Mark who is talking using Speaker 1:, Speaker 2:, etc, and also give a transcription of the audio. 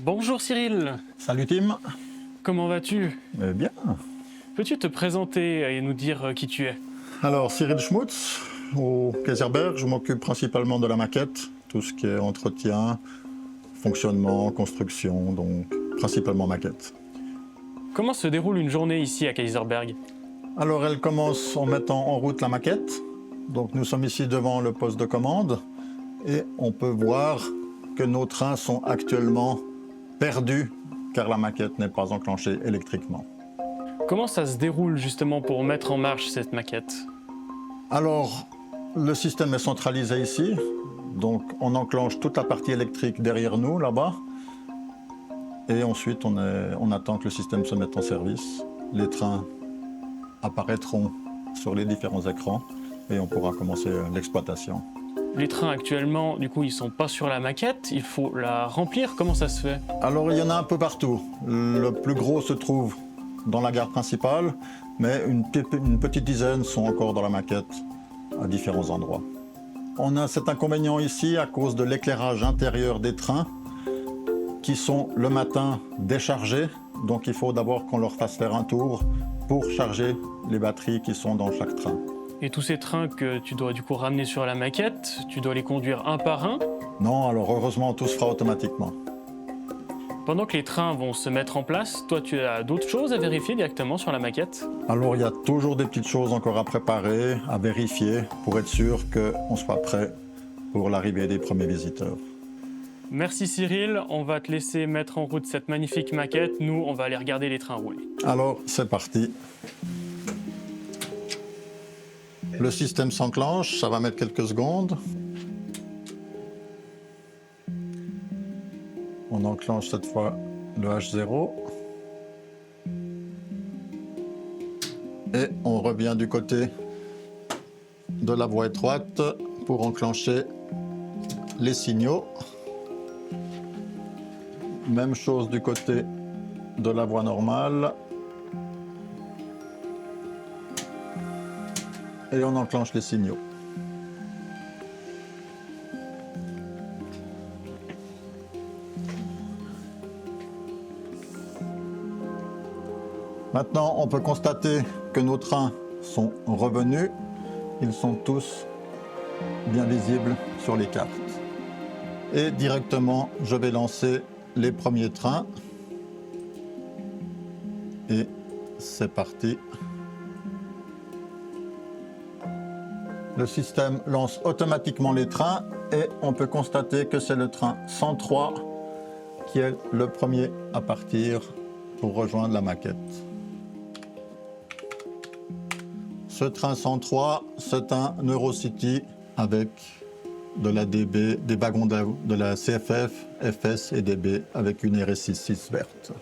Speaker 1: Bonjour Cyril,
Speaker 2: Salut Tim.
Speaker 1: comment vas-tu?
Speaker 2: Bien.
Speaker 1: Peux-tu te présenter et nous dire qui tu es?
Speaker 2: Alors Cyril Schmutz, au Kaiserberg, je m'occupe principalement de la maquette, tout ce qui est entretien, fonctionnement, construction, donc principalement maquette.
Speaker 1: Comment se déroule une journée ici à Kaiserberg?
Speaker 2: Alors elle commence en mettant en route la maquette. Donc nous sommes ici devant le poste de commande et on peut voir que nos trains sont actuellement perdus car la maquette n'est pas enclenchée électriquement.
Speaker 1: Comment ça se déroule justement pour mettre en marche cette maquette?
Speaker 2: Alors, le système est centralisé ici, donc on enclenche toute la partie électrique derrière nous, là-bas, et ensuite on attend que le système se mette en service. Les trains apparaîtront sur les différents écrans et on pourra commencer l'exploitation.
Speaker 1: Les trains actuellement, du coup, ils sont pas sur la maquette, il faut la remplir, comment ça se fait?
Speaker 2: Alors il y en a un peu partout. Le plus gros se trouve dans la gare principale, mais une petite dizaine sont encore dans la maquette à différents endroits. On a cet inconvénient ici à cause de l'éclairage intérieur des trains qui sont le matin déchargés, donc il faut d'abord qu'on leur fasse faire un tour pour charger les batteries qui sont dans chaque train.
Speaker 1: Et tous ces trains que tu dois du coup ramener sur la maquette, tu dois les conduire un par un?
Speaker 2: Non, alors heureusement tout se fera automatiquement.
Speaker 1: Pendant que les trains vont se mettre en place, toi tu as d'autres choses à vérifier directement sur la maquette?
Speaker 2: Alors il y a toujours des petites choses encore à préparer, à vérifier pour être sûr qu'on soit prêt pour l'arrivée des premiers visiteurs.
Speaker 1: Merci Cyril, on va te laisser mettre en route cette magnifique maquette, nous on va aller regarder les trains rouler.
Speaker 2: Alors c'est parti. Le système s'enclenche, ça va mettre quelques secondes. On enclenche cette fois le H0. Et on revient du côté de la voie étroite pour enclencher les signaux. Même chose du côté de la voie normale. Et on enclenche les signaux. Maintenant, on peut constater que nos trains sont revenus. Ils sont tous bien visibles sur les cartes. Et directement, je vais lancer les premiers trains. Et c'est parti. Le système lance automatiquement les trains et on peut constater que c'est le train 103 qui est le premier à partir pour rejoindre la maquette. Ce train 103, c'est un Eurocity avec de la DB, des wagons de la CFF, FS et DB avec une RSI 6 verte.